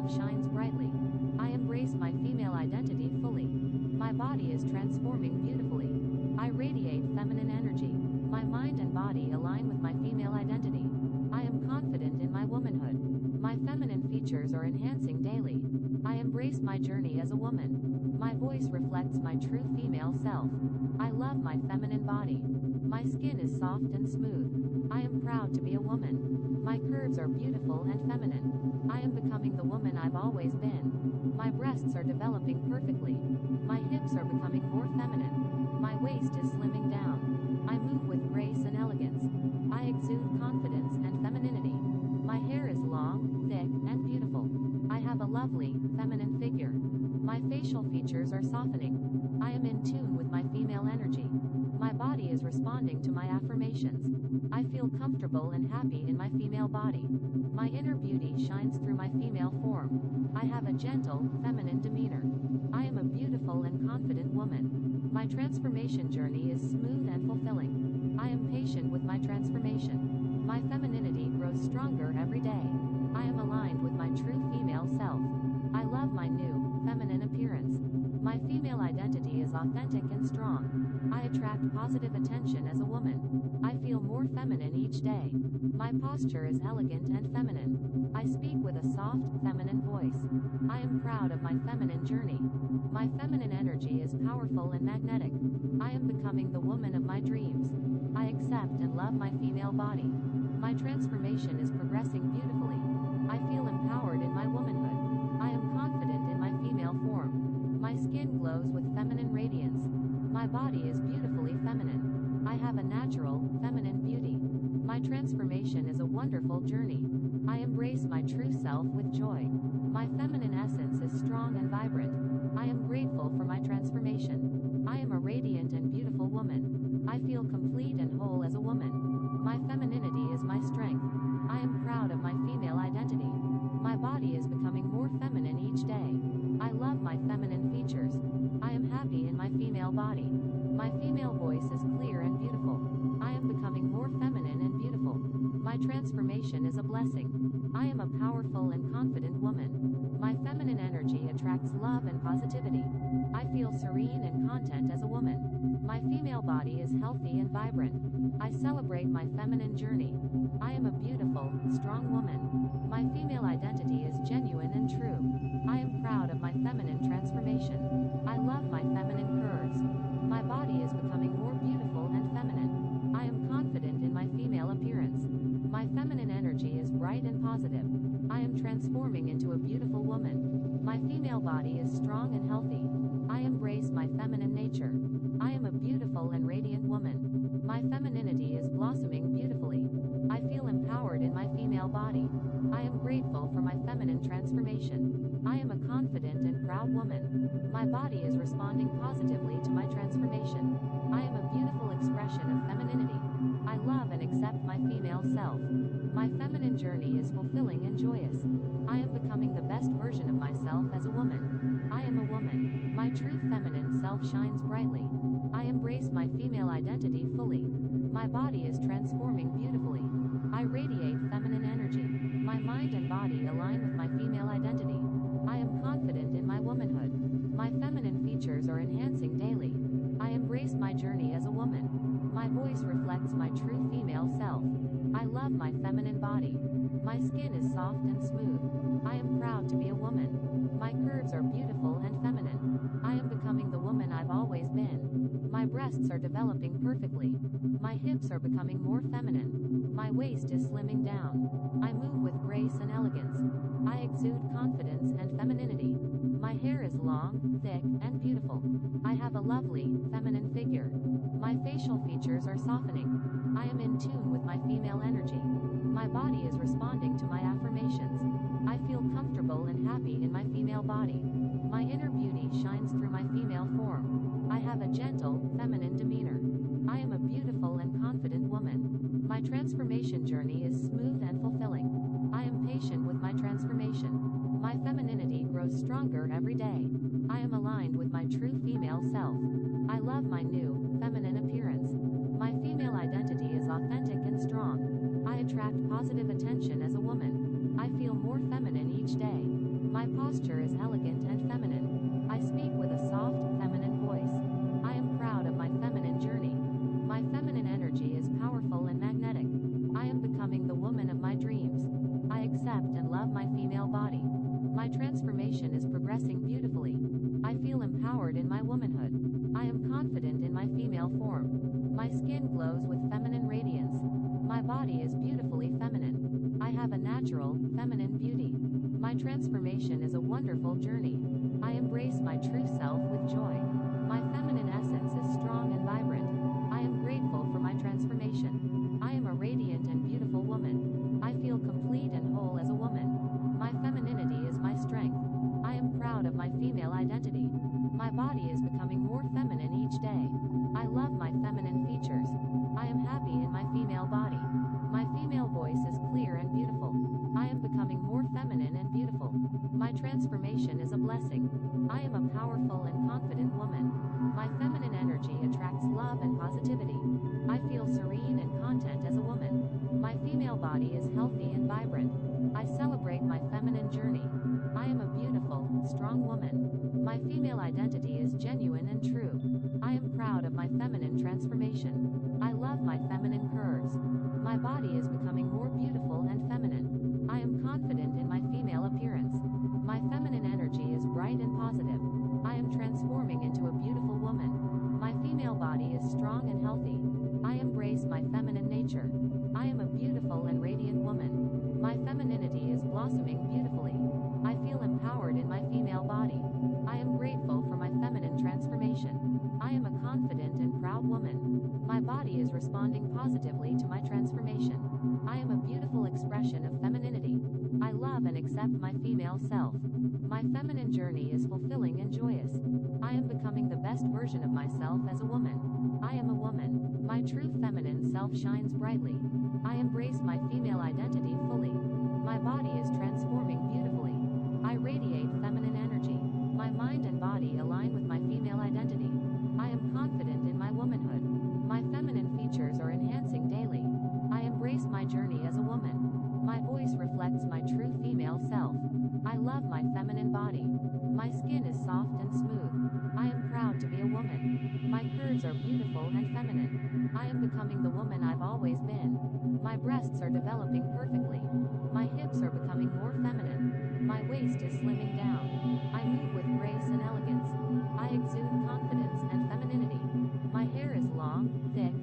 self shines brightly. I embrace my female identity fully. My body is transforming beautifully. I radiate feminine energy. My mind and body align with my female identity. I am confident in my womanhood. My feminine features are enhancing daily. I embrace my journey as a woman. My voice reflects my true female self. I love my feminine body. My skin is soft and smooth. I am proud to be a woman. My curves are beautiful and feminine. I am becoming the woman I've always been. My breasts are developing perfectly. My hips are becoming more feminine. My waist is slimming down. I move with grace and elegance. I exude confidence and femininity. My hair is long, thick, and beautiful. I have a lovely, feminine figure. My facial features are softening. I am in tune with my female energy. My body is responding to my affirmations. I feel comfortable and happy in my female body. My inner beauty shines through my female form. I have a gentle, feminine demeanor. I am a beautiful and confident woman. My transformation journey is smooth and fulfilling. I am patient with my transformation. My femininity grows stronger every day. I am aligned with my true female self. I love my new, feminine appearance. My female identity is authentic and strong. I attract positive attention as a woman. I feel more feminine each day. My posture is elegant and feminine. I speak with a soft, feminine voice. I am proud of my feminine journey. My feminine energy is powerful and magnetic. I am becoming the woman of my dreams. I accept and love my female body. My transformation is progressing beautifully. I feel empowered in my womanhood. I am confident in my female form. My skin glows with feminine radiance. My body is beautifully feminine. I have a natural, feminine beauty. My transformation is a wonderful journey. I embrace my true self with joy. My feminine essence is strong and vibrant. I am grateful for my transformation. I am a radiant and beautiful woman. I feel complete and whole as a woman. My femininity is my strength. I am proud of my female identity. My body is becoming more feminine each day. I love my feminine features. I am happy in my female body. My female voice is clear and beautiful. I am becoming more feminine and beautiful. My transformation is a blessing. I am a powerful and confident woman. My feminine energy attracts love and positivity. I feel serene and content as a woman. My female body is healthy and vibrant. I celebrate my feminine journey. I am a beautiful, strong woman. My female identity is genuine and true. I am proud of my feminine transformation. I love my feminine curves. My body is becoming more beautiful and feminine. I am confident in my female appearance. My feminine energy is bright and positive. I am transforming into a beautiful woman. My female body is strong and healthy. I embrace my feminine nature. I am a beautiful and radiant woman. My femininity is blossoming beautifully. I feel empowered in my female body. I am grateful for my feminine transformation. I am a confident and proud woman. My body is responding positively to my transformation. I am a beautiful expression of femininity. I love and accept my female self. My feminine journey is fulfilling and joyous. I am becoming the best version of myself as a woman. I am a woman. My true feminine self shines brightly. I embrace my female identity fully. My body is transforming beautifully. I radiate feminine energy. My mind and body align with my female identity. I am confident in my womanhood. My feminine features are enhancing daily. I embrace my journey as a woman. My voice reflects my true female self. I love my feminine body. My skin is soft and smooth. I am proud to be a woman. My curves are beautiful and feminine. I am becoming the woman I've always been. My breasts are developing perfectly. My hips are becoming more feminine. My waist is slimming down. I move with grace and elegance. I exude confidence and femininity. My hair is long, thick, and beautiful. I have a lovely, feminine figure. My facial features are softening. I am in tune with my female energy. My body is responding to my affirmations. I feel comfortable and happy in my female body. My inner beauty shines through my female form. I have a gentle, feminine demeanor. I am a beautiful and confident woman. My transformation journey is smooth and fulfilling. I am patient with my transformation. My femininity grows stronger every day. I am aligned with my true female self. I love my new, feminine appearance. My female identity is authentic and strong. I attract positive attention as a woman. I feel more feminine each day. My posture is elegant and feminine. I speak with a soft, feminine voice. I am proud of my feminine journey. My feminine energy is powerful and magnetic. I am becoming the woman of my dreams. I accept and love my female body. My transformation is progressing beautifully. I feel empowered in my womanhood. I am confident in my female form. My skin glows with feminine radiance. My body is beautifully feminine. I have a natural, feminine beauty. My transformation is a wonderful journey. I embrace my true self with joy. My feminine essence is strong and vibrant. I am grateful for my transformation. I am a radiant and beautiful woman. I feel complete and whole as a woman. My femininity is my strength. I am proud of my female identity. My body is becoming more feminine each day. I love my feminine features. I am happy in my female body. My female voice is clear and beautiful. I am becoming more feminine and beautiful. My transformation is a blessing. I am a powerful and confident woman. My feminine energy attracts love and positivity. I feel serene and content as a woman. My female body is healthy and vibrant. I celebrate my feminine journey. I am a beautiful, strong woman. My female identity is genuine and true. I am proud of my feminine transformation. I love my feminine curves. My body is becoming more beautiful and feminine. I am confident in my female appearance. My feminine energy is bright and positive. I am transforming into a beautiful woman. My female body is strong and healthy. I embrace my feminine nature. I am a beautiful and radiant woman. My femininity is blossoming beautifully. I feel empowered in my female body. I am grateful for my feminine transformation. I am a confident and proud woman. My body is responding positively to my transformation. I am a beautiful expression of femininity. I love and accept my female self. My feminine journey is fulfilling and joyous. I am becoming the best version of myself as a woman. I am a woman. My true feminine self shines brightly. I embrace my female identity fully. My body is transforming beautifully. I radiate feminine energy. My mind and body align with my female identity. I am confident in my womanhood. My feminine features are enhancing daily. I embrace my journey as a woman. My voice reflects my true female self. I love my feminine body. My skin is soft and smooth. I am proud to be a woman. My curves are beautiful and feminine. I am becoming the woman I've always been. My breasts are developing perfectly. My hips are becoming more feminine. My waist is slimming down. I move with grace and elegance. I exude confidence and femininity. My hair is long, thick,